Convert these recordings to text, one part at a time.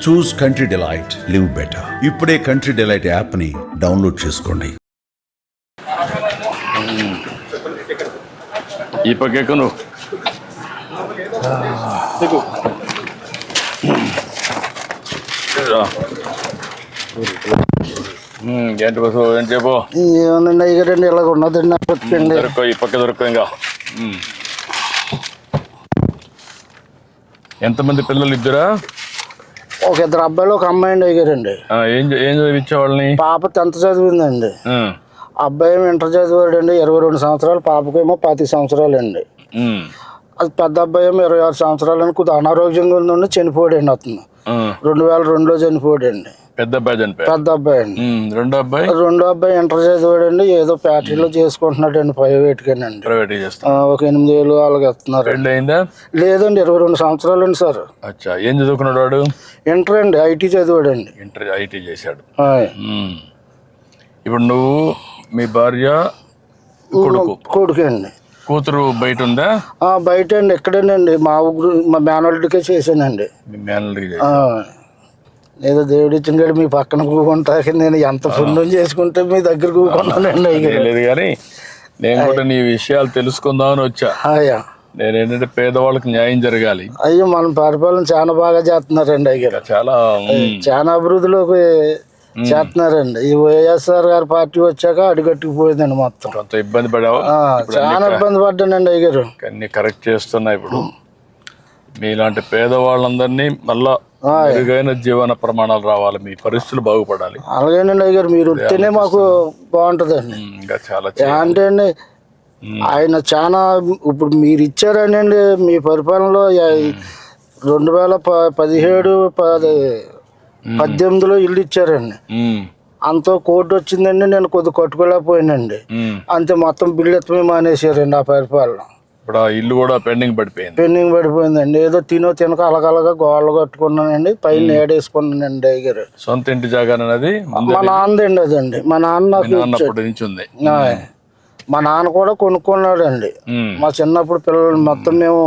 చూస్ country delight, live better. ఇప్పుడే country delight యాప్ని download చేసుకోండి. ఈ పక్క నువ్వు ఏంటి బస్సు ఏం చెప్పు. ఏమన్నా ఇగరండి ఇలాగ ఉన్నదండి దొరకో ఈ పక్క దొరకో. ఇంకా ఎంతమంది పిల్లలు? ఇద్దరా? ఒక ఇద్దరు అబ్బాయిలు ఒక అమ్మాయి అండి అయ్యారండి. ఏం చదివించేవాళ్ళని? పాప 10th చదివిందండి. అబ్బాయి ఏమో ఇంటర్ చదివాడండి, 22 సంవత్సరాలు. పాపకేమో 25 సంవత్సరాలు అండి. అది పెద్ద అబ్బాయి ఏమో 26 సంవత్సరాలు అని కొద్దిగా అనారోగ్యంగా ఉందండి, చనిపోయాడండి. అతను 2002లో చనిపోయాడండి. పెద్ద అబ్బాయి చనిపోయాడు. పెద్ద అబ్బాయి అండి. రెండో అబ్బాయి ఇంటర్ చదివాడండి, ఏదో ఫ్యాక్టరీలో చేసుకుంటున్నాడండి, ప్రైవేట్గానండి. ఒక 8 ఏళ్ళు అలాగే ఇస్తున్నారు. లేదండి, 22 సంవత్సరాలు అండి సార్. ఏం చదువుకున్నాడు వాడు? ఇంటర్ అండి, ఐటీ చదివాడండి. ఐటీ చేశాడు. ఇప్పుడు నువ్వు, మీ భార్య, కొడుకు అండి. కూతురు బయట ఉందా? బయట అండి, ఎక్కడేనండి మా ఊరు, మా మేనల్లుడికే చేశానండి. మీ మేనల్లుడికి ఏదో దేవుడు ఇచ్చిన మీ పక్కన కూకుంటా, నేను ఎంత పుణ్యం చేసుకుంటే మీ దగ్గర కూకున్నానండి. లేదు కానీ నేను కూడా నీ విషయాలు తెలుసుకుందామని వచ్చా. నేనేంటంటే పేదవాళ్ళకి న్యాయం జరగాలి. అయ్యో, మన పరిపాలన చాలా బాగా చేస్తున్నారండి. అయ్యారు చాలా అభివృద్ధిలోకి చేస్తున్నారండి. ఈ వైఎస్ఆర్ గారి పార్టీ వచ్చాక అడుగట్టుకుపోయిందండి మొత్తం. కొంత ఇబ్బంది పడావా? చాలా ఇబ్బంది పడ్డానండి అయ్యారు. అన్ని కరెక్ట్ చేస్తున్నా. ఇప్పుడు మీలాంటి పేదవాళ్ళందరినీ మళ్ళా మెరుగైన జీవన ప్రమాణాలు రావాలి, మీ పరిస్థితులు బాగుపడాలి. అలాగేనండి అయ్యారు, మీరు వస్తేనే మాకు బాగుంటుందండి. ఇంకా చాలా అంటే అండి ఆయన చాలా ఇప్పుడు మీరు ఇచ్చారని అండి, మీ పరిపాలనలో 2017-18లో ఇల్లు ఇచ్చారండి. అంత కోర్టు వచ్చిందండి, నేను కొద్దిగా కట్టుకోలేకపోయానండి. అంతే, మొత్తం బిల్లు ఎత్తమే మానేసారండి ఆ పరిపాలన. ఇప్పుడు ఆ ఇల్లు కూడా పెండింగ్ పడిపోయిందండి. ఏదో తినక అలగలగా గోడలు కట్టుకున్నానండి, పైన ఏడేసుకున్నానండి. అయ్యారు సొంత ఇంటి జాగానది మా నాన్నదండి. అదండి మా నాన్న మా నాన్న కూడా కొనుక్కున్నాడండి. మా చిన్నప్పుడు పిల్లలు మొత్తం మేము,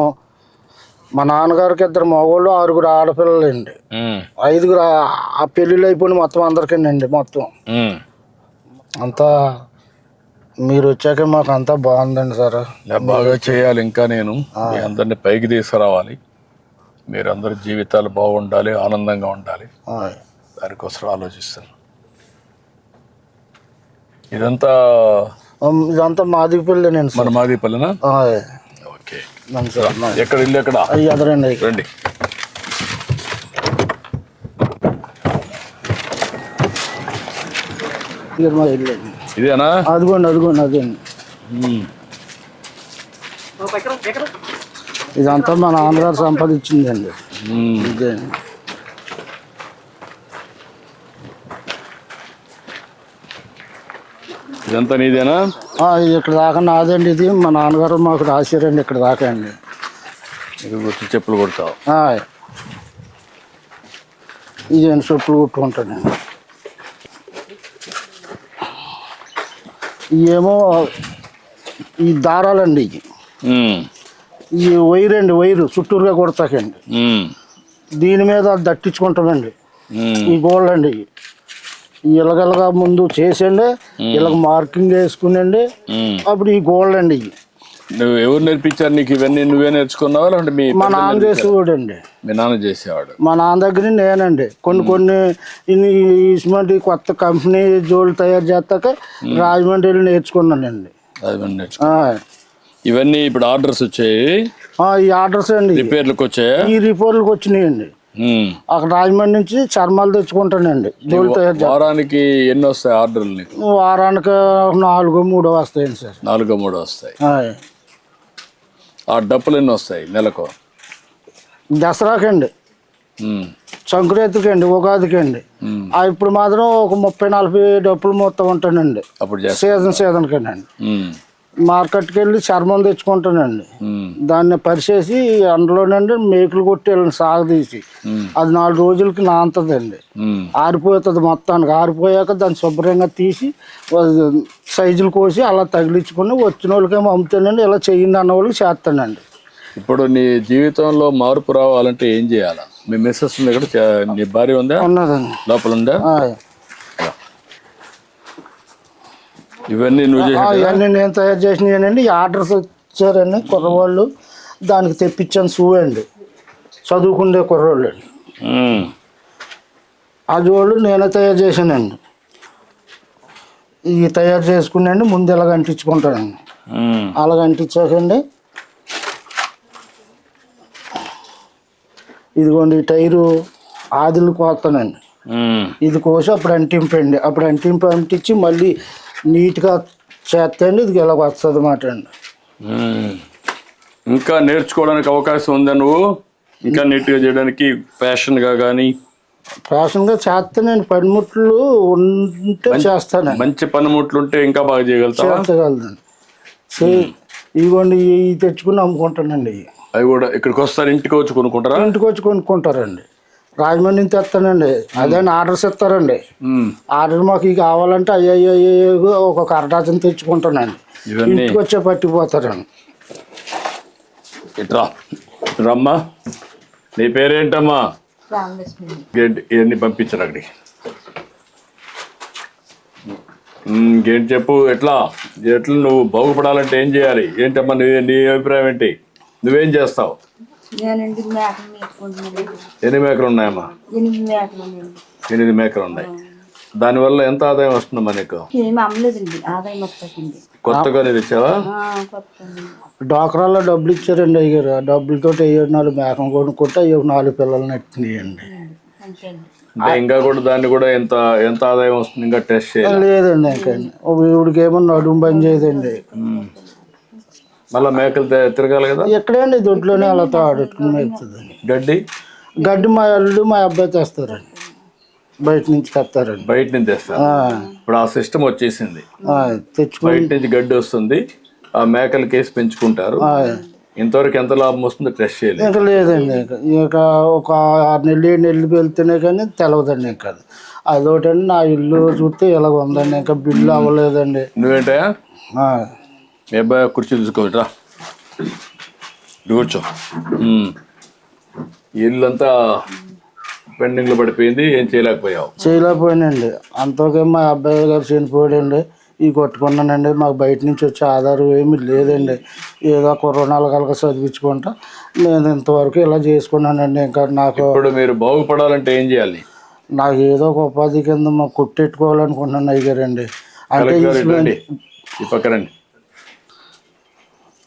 మా నాన్నగారికి 2 మగవాళ్ళు 6 ఆడపిల్లలండి. 5 ఆ పెళ్ళిళ్ళు అయిపోయి మొత్తం అందరికండి. మొత్తం అంతా మీరు వచ్చాక మాకు అంతా బాగుందండి సార్. బాగా చేయాలి. ఇంకా నేను మీ అందరినీ పైకి తీసుకురావాలి. మీరందరి జీవితాలు బాగుండాలి, ఆనందంగా ఉండాలి. దానికోసం ఆలోచిస్తాను. ఇదంతా మాదిపల్లినండి. మన మాదిపల్లినా? ఓకే. ఎక్కడ ఇల్లు? ఎక్కడ? ఎదరండి. రండి. ఇదేనా? అదిగోండి అదండి. ఇదంతా మా నాన్నగారు సంపాదించిందండి. ఇదే ఇదంతా నీదేనా? ఇక్కడ దాకా నాదండి. ఇది మా నాన్నగారు మాకు రాశారండి ఇక్కడ దాకా అండి. చెప్పులు కుడతావు? ఇదేంటి చెప్పులు కుట్టుకుంటానండి. ఇవేమో ఈ దారాలండి. ఈ వైర్ అండి, వైరు చుట్టూరుగా కొడతాకండి. దీని మీద దట్టించుకుంటామండి. ఈ గోల్డ్ అండి, ఇలాగలగా ముందు చేసండి, ఇలాగ మార్కింగ్ వేసుకునండి. అప్పుడు ఈ గోల్డ్ అండి. నువ్వు ఎవరు నేర్పించారు నీకు ఇవన్నీ? నువ్వే నేర్చుకున్నావా? అంటే మా నాన్న చేసేవాడు అండి. మీ నాన్న చేసేవాడు? మా నాన్న దగ్గర నేనండి కొన్ని ఇటువంటి కొత్త కంపెనీ జోళ్ళు తయారు చేస్తాక రాజమండ్రి నేర్చుకున్నానండి. ఇవన్నీ ఇప్పుడు ఆర్డర్స్ వచ్చాయి? ఈ ఆర్డర్స్ అండి రిపేర్లకు వచ్చాయా? ఈ రిపేర్లకు వచ్చినాయండి. అక్కడ రాజమండ్రి నుంచి చర్మాలు తెచ్చుకుంటానండి. జోళ్ళు తయారు. వారానికి ఎన్ని వస్తాయి ఆర్డర్లు నీకు? వారానికి 4-3 వస్తాయండి సార్. 4-3 వస్తాయి. ఆ డప్పులు ఎన్ని వస్తాయి నెలకు? దసరాకండి, సంక్రాంతికి అండి, ఉగాదికి అండి. ఇప్పుడు మాత్రం ఒక 30-40 డప్పులు మొత్తం ఉంటానండి. అప్పుడు సీజన్ కండి. మార్కెట్కి వెళ్ళి చర్మం తెచ్చుకుంటానండి. దాన్ని పరిచేసి అందులోనండి మేకులు కొట్టి సాగదీసి అది 4 రోజులకి నానుతుందండి. ఆరిపోతుంది మొత్తానికి. ఆరిపోయాక దాన్ని శుభ్రంగా తీసి సైజులు కోసి అలా తగిలించుకుని వచ్చిన వాళ్ళకేమో అమ్ముతానండి. ఇలా చెయ్యింది అన్న వాళ్ళకి చేస్తానండి. ఇప్పుడు నీ జీవితంలో మార్పు రావాలంటే ఏం చేయాలా? మీ మిస్సెస్ ఉంది ఇక్కడ, నీ భార్య ఉందా? ఉన్నదండి. లోపల ఉందా? ఆయ్. ఇవన్నీ నువ్వు చేసి ఇవన్నీ నేను తయారు చేసినవి. ఆర్డర్స్ వచ్చారండి కుర్రవాళ్ళు, దానికి తెప్పించాను షూ అండి. చదువుకునే కుర్రోళ్ళు అండి. ఆ జోళ్ళు నేనే తయారు చేశానండి. ఇవి తయారు చేసుకున్నాండి. ముందు ఇలాగ అంటించుకుంటానండి. అలాగ అంటించాకండి ఇదిగోండి ఈ టైరు ఆదిలు కోస్తానండి. ఇది కోసి అప్పుడు అంటింపండి. అప్పుడు అంటించి మళ్ళీ నీట్గా చేస్తండి. ఇది ఇలాగ వస్తుంది అన్నమాట అండి. ఇంకా నేర్చుకోవడానికి అవకాశం ఉందా? నువ్వు ఇంకా నీట్గా చేయడానికి ఫ్యాషన్గా కానీ? ఫ్యాషన్గా చేస్తానండి. పనిముట్లు ఉంటే చేస్తానండి. మంచి పనిముట్లు ఉంటే ఇంకా బాగా చేయగలుగుతావా? చేర్చగలదండి. ఇదిగోండి ఇవి తెచ్చుకుని అమ్ముకుంటానండి. అవి కూడా ఇక్కడికి వస్తారు, ఇంటికి వచ్చి కొనుక్కుంటారా? ఇంటికి వచ్చి కొనుక్కుంటారండి. రాజమండ్రి నుంచి తెస్తానండి. అదే ఆర్డర్స్ ఇస్తారండి. ఆర్డర్ మాకు ఇవి కావాలంటే అయ్యో ఒక అరడాచన తెచ్చుకుంటానండి. ఇంటికి వచ్చే పట్టిపోతారండి. ఇట్రా రమ్మా. నీ పేరేంటమ్మా? ఇవన్నీ పంపించారు అక్కడికి. ఇంకేంటి చెప్పు, ఎట్లా నువ్వు బాగుపడాలంటే ఏం చేయాలి? ఏంటమ్మా నీ అభిప్రాయం ఏంటి? నువ్వేం చేస్తావు? ఎన్ని మేకలు ఉన్నాయమ్మా? 8 మేకలు ఉన్నాయి. దానివల్ల ఎంత ఆదాయం వస్తుందమ్మా నీకు? కొత్తగా నేను ఇచ్చావా? డాక్రాల్లో డబ్బులు ఇచ్చారండి అయ్యారు. ఆ డబ్బులతో 4 మేకలు కొనుక్కుంటే అయ్యో 4 పిల్లల్ని ఎట్టినాయండి. అంటే ఇంకా కూడా దాన్ని కూడా ఎంత ఆదాయం వస్తుంది? ఇంకా టెస్ట్ చేయాలి లేదండి. ఇంకా ఇవిడికి ఏమో నడుము పని చేయదండి. మళ్ళీ మేకలు తిరగాలి కదా. ఎక్కడండి దొడ్లోనే అలా ఆడుకుని మేపుతుందండి. గడ్డి మా అల్లుడు మా అబ్బాయి తెస్తారండి. బయట నుంచి తెస్తారండి. బయట నుంచి తెస్తారు. ఇప్పుడు ఆ సిస్టమ్ వచ్చేసింది. తెచ్చుకో బయట నుంచి గడ్డి వస్తుంది, ఆ మేకలు కేసి పెంచుకుంటారు. ఇంతవరకు ఎంత లాభం వస్తుందో టెస్ట్ చేయలేదు. ఇంకా లేదండి. ఇక ఒక 6 నెలలు 7 నెలలు వెళ్తేనే కానీ తెలవదండి. ఇంకా అదొకటండి. నా ఇల్లు చూస్తే ఇలాగ ఉందండి. ఇంకా బిల్లు అవ్వలేదండి. నువ్వేంటయా? మీ అబ్బాయి కుర్చీ తీసుకోవటరా, కూర్చో. ఇల్లు అంతా పెండింగ్లో పడిపోయింది, ఏం చేయలేకపోయానండి. అంతకే మా అబ్బాయి గారు చనిపోయాడండి. ఇవి కొట్టుకున్నానండి. మాకు బయట నుంచి వచ్చే ఆధారం ఏమీ లేదండి. ఏదో కరోనాలు కలక చదివించుకుంటా నేను ఇంతవరకు ఇలా చేసుకున్నానండి. ఇంకా నాకు ఇప్పుడు మీరు బాగుపడాలంటే ఏం చేయాలి? నాకు ఏదో ఒక ఉపాధి కింద మాకు కొట్టెట్టుకోవాలనుకుంటున్నాను అయ్యారండి. అంటే ఈ పక్క రండి,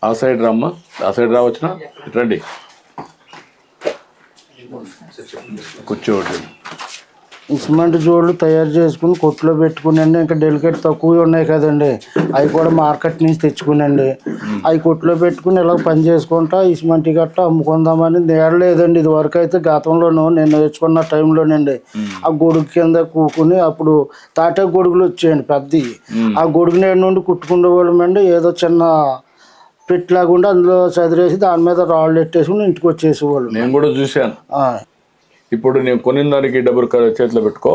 ఆ సైడ్ రమ్మా. ఆ సైడ్ రావచ్చునా? రండి, కూర్చోండి. సిమెంట్ జోళ్ళు తయారు చేసుకుని కొట్లో పెట్టుకునండి. ఇంకా డెలికేట్ తక్కువ ఉన్నాయి కదండి, అవి కూడా మార్కెట్ నుంచి తెచ్చుకునండి. అవి కొట్లో పెట్టుకుని ఇలా పని చేసుకుంటా ఈ సిమెంట్ గట్ట అమ్ముకుందామని నేడలేదండి. ఇది వరకు అయితే గతంలోనూ నేను నేర్చుకున్న టైంలోనండి ఆ గొడుగు కింద కూకుని అప్పుడు తాటే గొడుగులు వచ్చాయండి పెద్దవి. ఆ గొడుగు నేడు నుండి కుట్టుకునే వాళ్ళమండి. ఏదో చిన్న పెట్టిలాగుండి అందులో చదిరేసి దాని మీద రాళ్ళు ఎట్టేసుకుని ఇంటికి వచ్చేసేవాళ్ళు. నేను కూడా చూశాను. ఇప్పుడు నేను కొనిన దానికి డబ్బులు చేతిలో పెట్టుకో.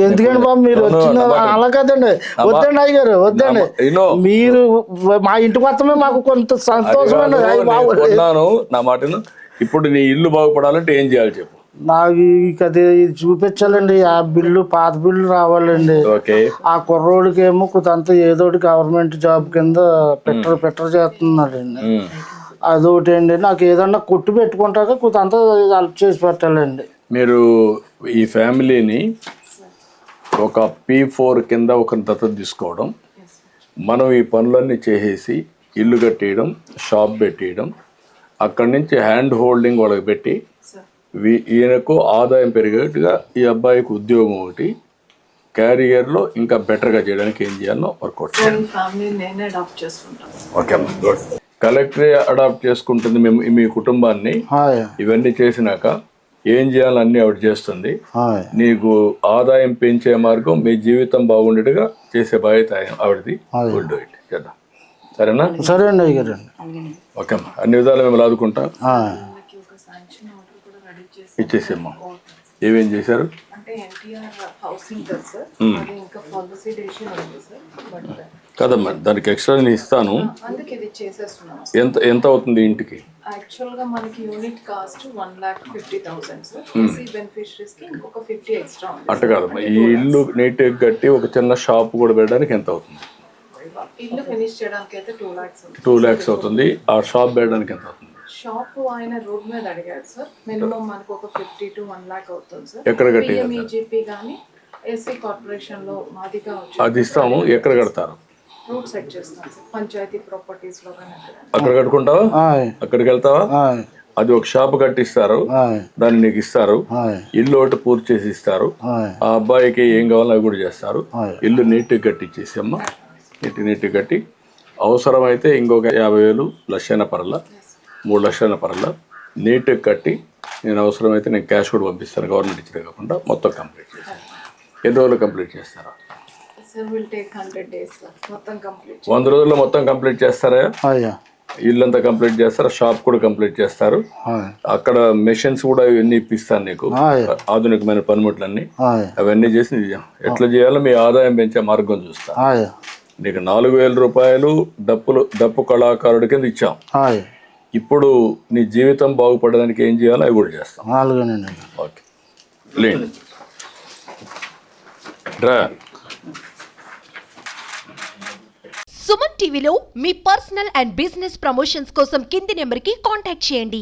ఎందుకండి బాబు మీరు వచ్చిన అలా కదండి. వద్దండి అయ్యారు, వద్దండి. మీరు మా ఇంటికి వస్తమే మాకు కొంత సంతోషం అండి. నా మాటను. ఇప్పుడు నీ ఇల్లు బాగుపడాలంటే ఏం చేయాలి చెప్పు? నాకు అది చూపించాలండి. ఆ బిల్లు పాత బిల్లు రావాలండి. ఆ కుర్రోడికి ఏమో కొంత ఏదోటి గవర్నమెంట్ జాబ్ కింద పెట్టర్ చేస్తున్నాడండి. అదొకటి అండి. నాకు ఏదన్నా కొట్టు పెట్టుకుంటాక కొంత హెల్ప్ చేసి పెట్టాలండి. మీరు ఈ ఫ్యామిలీని ఒక P4 కింద ఒక దత్తత తీసుకోవడం, మనం ఈ పనులన్నీ చేసేసి ఇల్లు కట్టేయడం, షాప్ పెట్టేయడం, అక్కడి నుంచి హ్యాండ్ హోల్డింగ్ వాళ్ళకి పెట్టి ఈయనకు ఆదాయం పెరిగేట్టుగా ఈ అబ్బాయికి ఉద్యోగం ఒకటి, క్యారియర్లో ఇంకా బెటర్గా చేయడానికి ఏం చేయాలో వర్కౌట్ చేయాలి. ఓకే అమ్మా, గుడ్. కలెక్టరే అడాప్ట్ చేసుకుంటుంది మీ కుటుంబాన్ని. ఇవన్నీ చేసినాక ఏం చేయాలన్నీ ఆవిడ చేస్తుంది. నీకు ఆదాయం పెంచే మార్గం, మీ జీవితం బాగుండేట్టుగా చేసే బాధ్యత ఆవిడది. గుడ్, ఇట్ చేద్దాం. సరేనా? సరే అండి అయ్యారు. ఓకే అమ్మా, అన్ని విధాలు మేము ఆదుకుంటాం. ఇచ్చేసేమ్మా. ఏమేం చేశారు? కదమ్మా, దానికి ఎక్స్ట్రా నేను ఇస్తాను. అందుకే ఇది చేసేస్తున్నాం. ఎంత అవుతుంది ఇంటికి? యాక్చువల్ గా మనకి unit cost 1,50,000 sir. EC beneficiaries కి ఇంకొక 50 ఎక్స్ట్రా ఉంది. అట్ట కాదమ్మా, ఈ ఇల్లు నీట్గా కట్టి ఒక చిన్న షాప్ కూడా పెట్టడానికి ఎంత అవుతుంది? ఇల్లు ఫినిష్ చేయడానికి అయితే 2 lakhs ఉంది. 2 lakhs అవుతుంది. ఆ షాప్ పెట్టడానికి ఎంత అవుతుంది? షాప్ ఆయన రోడ్ మీద అడిగారు సార్. మినిమం మనకు ఒక 50 to 1 lakh అవుతుంది సార్. ఎక్కడ కట్టి? పిఎంఈజీపీ కానీ ఎస్సీ కార్పొరేషన్ లో మాదిగా వచ్చి అది ఇస్తాము. ఎక్కడ కడతారు? రూట్ సెట్ చేస్తాం సార్. పంచాయతీ ప్రాపర్టీస్ లో కానీ అక్కడ కట్టుకుంటావా? అక్కడికి వెళ్తావా? అది ఒక షాప్ కట్టిస్తారు, దాన్ని నీకు ఇస్తారు. ఇల్లు ఒకటి పూర్తి చేసి ఇస్తారు. ఆ అబ్బాయికి ఏం కావాలో అవి కూడా చేస్తారు. ఇల్లు నీట్గా కట్టించేసి అమ్మ, నీట్గా కట్టి అవసరమైతే ఇంకొక 50,000 లక్షైన పరల 3 లక్షల పరల నీట్గా కట్టి నేను అవసరమైతే నేను క్యాష్ కూడా పంపిస్తాను. గవర్నమెంట్ ఇచ్చేది కాకుండా మొత్తం కంప్లీట్ చేస్తాను. ఎన్ని రోజులు కంప్లీట్ చేస్తారా? Sir will take 100 days sir. మొత్తం కంప్లీట్ 100 రోజుల్లో మొత్తం కంప్లీట్ చేస్తారా? ఇల్లు అంతా కంప్లీట్ చేస్తారా? షాప్ కూడా కంప్లీట్ చేస్తారు. అక్కడ మెషిన్స్ కూడా ఇవన్నీ ఇప్పిస్తాను నీకు, ఆధునికమైన పనిముట్లన్నీ. అవన్నీ చేసి ఎట్లా చేయాలో మీ ఆదాయం పెంచే మార్గం చూస్తా. నీకు 4,000 రూపాయలు డప్పు కళాకారుడి కింద ఇచ్చాం. ఇప్పుడు నీ జీవితం బాగుపడడానికి ఏం చేయాలో అవి కూడా చేస్తాం. ఓకే లేండి రా. సుమన్ టీవీలో మీ పర్సనల్ అండ్ బిజినెస్ ప్రమోషన్స్ కోసం కింది నెంబర్కి కాంటాక్ట్ చేయండి.